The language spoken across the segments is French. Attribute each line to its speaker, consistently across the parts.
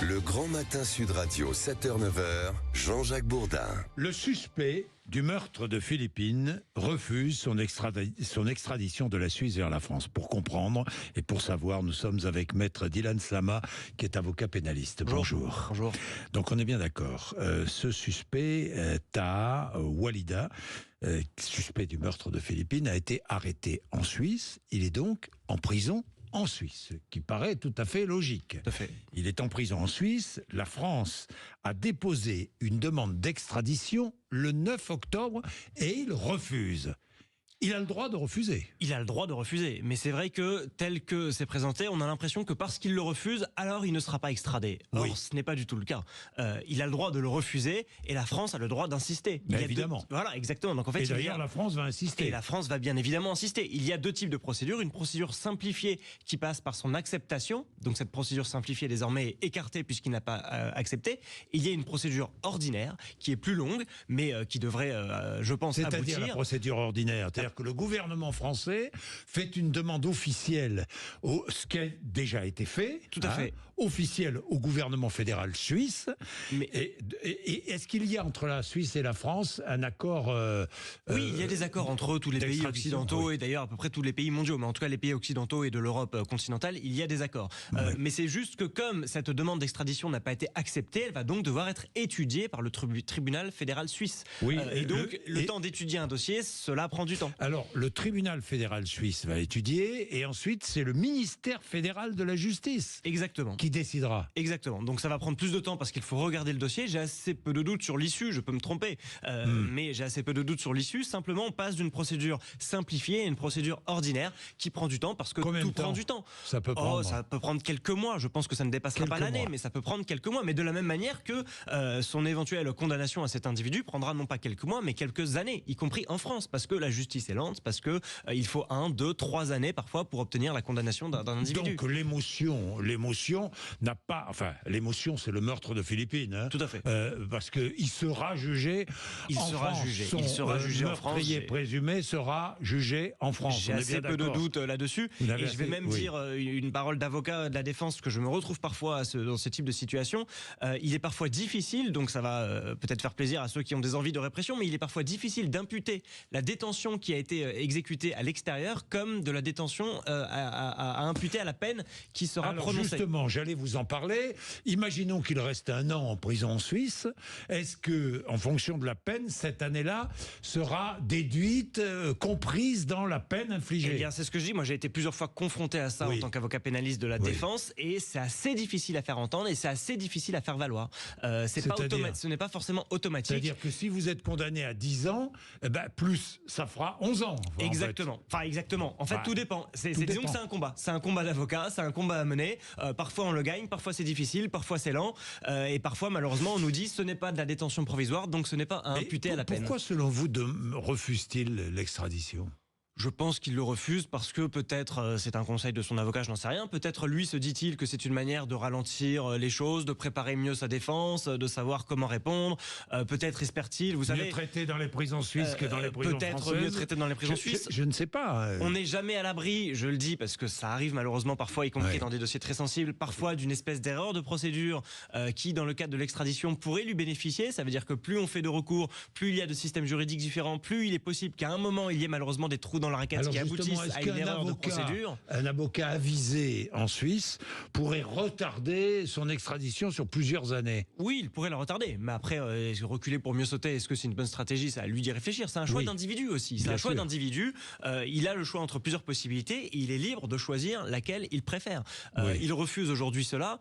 Speaker 1: Le Grand Matin Sud Radio, 7h-9h, Jean-Jacques Bourdin.
Speaker 2: Le suspect du meurtre de Philippine refuse son extradition de la Suisse vers la France. Pour comprendre et pour savoir, nous sommes avec Maître Dylan Slama, qui est avocat pénaliste. Bonjour.
Speaker 3: Bonjour.
Speaker 2: Donc on est bien d'accord. Ce suspect, Taha Walida, suspect du meurtre de Philippine, a été arrêté en Suisse. Il est donc en prison en Suisse, ce qui paraît tout à fait logique.
Speaker 3: Tout à fait.
Speaker 2: Il est en prison en Suisse. La France a déposé une demande d'extradition le 9 octobre et il refuse. Il a le droit de refuser.
Speaker 3: Il a le droit de refuser, mais c'est vrai que tel que c'est présenté, on a l'impression que parce qu'il le refuse, alors il ne sera pas extradé. Or,
Speaker 2: Oui.
Speaker 3: ce n'est pas du tout le cas. Il a le droit de le refuser et la France a le droit d'insister.
Speaker 2: Mais évidemment.
Speaker 3: Voilà, exactement. Donc en fait,
Speaker 2: Et d'ailleurs, la France va insister.
Speaker 3: Et la France va bien évidemment insister. Il y a deux types de procédures. Une procédure simplifiée qui passe par son acceptation. Donc cette procédure simplifiée désormais est écartée puisqu'il n'a pas accepté. Il y a une procédure ordinaire qui est plus longue, mais qui devrait, je pense,
Speaker 2: C'est-à-dire
Speaker 3: aboutir.
Speaker 2: la procédure ordinaire. C'est-à-dire que le gouvernement français fait une demande officielle, ce qui a déjà été fait.
Speaker 3: Tout à fait.
Speaker 2: Officielle au gouvernement fédéral suisse.
Speaker 3: Mais
Speaker 2: Et est-ce qu'il y a entre la Suisse et la France un accord
Speaker 3: oui, il y a des accords entre tous les pays
Speaker 2: d'extradition,
Speaker 3: occidentaux
Speaker 2: oui.
Speaker 3: et d'ailleurs à peu près tous les pays mondiaux, mais en tout cas les pays occidentaux et de l'Europe continentale, il y a des accords. Mais c'est juste que comme cette demande d'extradition n'a pas été acceptée, elle va donc devoir être étudiée par le tribunal fédéral suisse.
Speaker 2: Oui,
Speaker 3: Et donc le temps d'étudier un dossier, cela prend du temps.
Speaker 2: Alors, le tribunal fédéral suisse va étudier et ensuite c'est le ministère fédéral de la justice
Speaker 3: Exactement.
Speaker 2: qui décidera.
Speaker 3: Exactement. Donc ça va prendre plus de temps parce qu'il faut regarder le dossier. J'ai assez peu de doutes sur l'issue, je peux me tromper, mais j'ai assez peu de doutes sur l'issue. Simplement, on passe d'une procédure simplifiée à une procédure ordinaire qui prend du temps parce que
Speaker 2: Combien de
Speaker 3: tout prend
Speaker 2: temps
Speaker 3: du temps.
Speaker 2: Ça peut prendre.
Speaker 3: Ça peut prendre quelques mois. Je pense que ça ne dépassera pas
Speaker 2: Quelques
Speaker 3: l'année,
Speaker 2: mois.
Speaker 3: mais ça peut prendre quelques mois. Mais de la même manière que son éventuelle condamnation à cet individu prendra non pas quelques mois, mais quelques années, y compris en France, parce que la justice est lente, parce que il faut 1, 2, 3 années parfois pour obtenir la condamnation d'un individu.
Speaker 2: Donc l'émotion n'a pas... Enfin, l'émotion, c'est le meurtre de Philippine. Hein,
Speaker 3: Tout à fait.
Speaker 2: parce qu'il sera jugé en France.
Speaker 3: Il sera jugé en France.
Speaker 2: Meurtrier présumé sera jugé en France.
Speaker 3: J'ai assez peu de doutes là-dessus.
Speaker 2: Vous avez
Speaker 3: Et je vais
Speaker 2: assez-
Speaker 3: même
Speaker 2: oui.
Speaker 3: dire une parole d'avocat de la défense que je me retrouve parfois dans ce type de situation. Il est parfois difficile, donc ça va peut-être faire plaisir à ceux qui ont des envies de répression, mais il est parfois difficile d'imputer la détention qui a été exécutée à l'extérieur comme de la détention à imputer à la peine qui sera
Speaker 2: Alors
Speaker 3: prononcée.
Speaker 2: justement, j'allais vous en parler. Imaginons qu'il reste 1 an en prison en Suisse. Est-ce que, en fonction de la peine, cette année-là sera déduite, comprise dans la peine infligée?
Speaker 3: Eh bien, c'est ce que je dis. Moi, j'ai été plusieurs fois confronté à ça
Speaker 2: Oui.
Speaker 3: en tant qu'avocat pénaliste de la
Speaker 2: Oui.
Speaker 3: défense, et c'est assez difficile à faire entendre et c'est assez difficile à faire valoir.
Speaker 2: C'est-à-dire
Speaker 3: Ce n'est pas forcément automatique.
Speaker 2: C'est-à-dire que si vous êtes condamné à 10 ans, eh ben plus, ça fera 11 ans. en fait.
Speaker 3: Exactement. Enfin, exactement. En fait,
Speaker 2: Bah,
Speaker 3: tout dépend. Disons
Speaker 2: dépend.
Speaker 3: que c'est un combat. C'est un combat d'avocat, c'est un combat à mener. Parfois, on le gagne, parfois, c'est difficile, parfois, c'est lent. Et parfois, malheureusement, on nous dit ce n'est pas de la détention provisoire, donc ce n'est pas à
Speaker 2: Mais
Speaker 3: imputer à la peine.
Speaker 2: Pourquoi, selon vous, refuse-t-il l'extradition?
Speaker 3: Je pense qu'il le refuse parce que peut-être c'est un conseil de son avocat, je n'en sais rien. Peut-être lui se dit-il que c'est une manière de ralentir les choses, de préparer mieux sa défense, de savoir comment répondre. Peut-être espère-t-il, vous savez...
Speaker 2: Mieux traité dans les prisons suisses que dans les prisons
Speaker 3: peut-être
Speaker 2: françaises.
Speaker 3: mieux traité dans les prisons suisses.
Speaker 2: Je ne sais pas.
Speaker 3: On n'est jamais à l'abri, je le dis parce que ça arrive malheureusement parfois, y compris
Speaker 2: Ouais.
Speaker 3: dans des dossiers très sensibles, parfois d'une espèce d'erreur de procédure qui, dans le cadre de l'extradition, pourrait lui bénéficier. Ça veut dire que plus on fait de recours, plus il y a de systèmes juridiques différents, plus il est possible qu'à un moment il y ait malheureusement des trous dans la raquette
Speaker 2: Alors
Speaker 3: qui
Speaker 2: justement,
Speaker 3: aboutissent
Speaker 2: est-ce
Speaker 3: à une
Speaker 2: qu'un
Speaker 3: erreur de procédure.
Speaker 2: Un avocat avisé en Suisse pourrait retarder son extradition sur plusieurs années?
Speaker 3: Oui, il pourrait la retarder, mais après, reculer pour mieux sauter, est-ce que c'est une bonne stratégie? Ça à lui d'y réfléchir. C'est un choix
Speaker 2: Oui.
Speaker 3: d'individu aussi. C'est
Speaker 2: Bien
Speaker 3: un choix
Speaker 2: sûr.
Speaker 3: d'individu. Il a le choix entre plusieurs possibilités et il est libre de choisir laquelle il préfère.
Speaker 2: Oui.
Speaker 3: Il refuse aujourd'hui cela.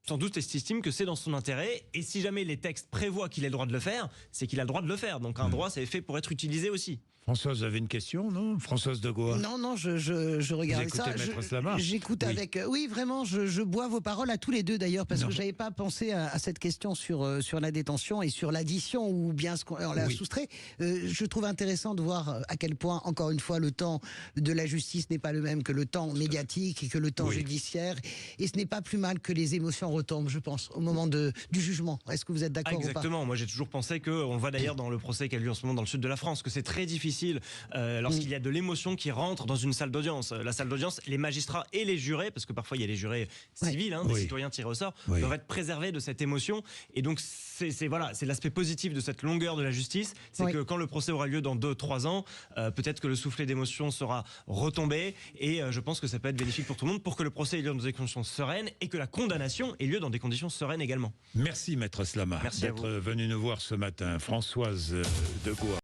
Speaker 3: Sans doute estime que c'est dans son intérêt, et si jamais les textes prévoient qu'il ait le droit de le faire, c'est qu'il a le droit de le faire. Donc un droit, c'est fait pour être utilisé aussi.
Speaker 2: Françoise, vous avez une question, non? Françoise de Goa.
Speaker 4: Non, je regardais
Speaker 2: Vous
Speaker 4: ça.
Speaker 2: écoutez Maître Slama?
Speaker 4: J'écoute
Speaker 2: Oui.
Speaker 4: avec. Oui, vraiment, je bois vos paroles à tous les deux d'ailleurs, parce
Speaker 2: Non.
Speaker 4: que j'avais pas pensé à cette question sur la détention et sur l'addition ou bien ce qu'on l'a
Speaker 2: Oui.
Speaker 4: soustrait. Je trouve intéressant de voir à quel point, encore une fois, le temps de la justice n'est pas le même que le temps médiatique et que le temps
Speaker 2: Oui.
Speaker 4: judiciaire. Et ce n'est pas plus mal que les émotions retombent, je pense, au moment du jugement. Est-ce que vous êtes d'accord ou pas?
Speaker 3: Exactement. Moi, j'ai toujours pensé que, on le voit d'ailleurs dans le procès qui a lieu en ce moment dans le sud de la France, que c'est très difficile difficile lorsqu'il y a de l'émotion qui rentre dans une salle d'audience. La salle d'audience, les magistrats et les jurés, parce que parfois il y a les jurés civils, des citoyens tirés au sort, doivent être préservés de cette émotion. Et donc c'est l'aspect positif de cette longueur de la justice, c'est que quand le procès aura lieu dans 2-3 ans, peut-être que le soufflet d'émotion sera retombé, et je pense que ça peut être bénéfique pour tout le monde, pour que le procès ait lieu dans des conditions sereines et que la condamnation ait lieu dans des conditions sereines également.
Speaker 2: Merci Maître Slama
Speaker 3: Merci
Speaker 2: d'être venu nous voir ce matin. Françoise Degois.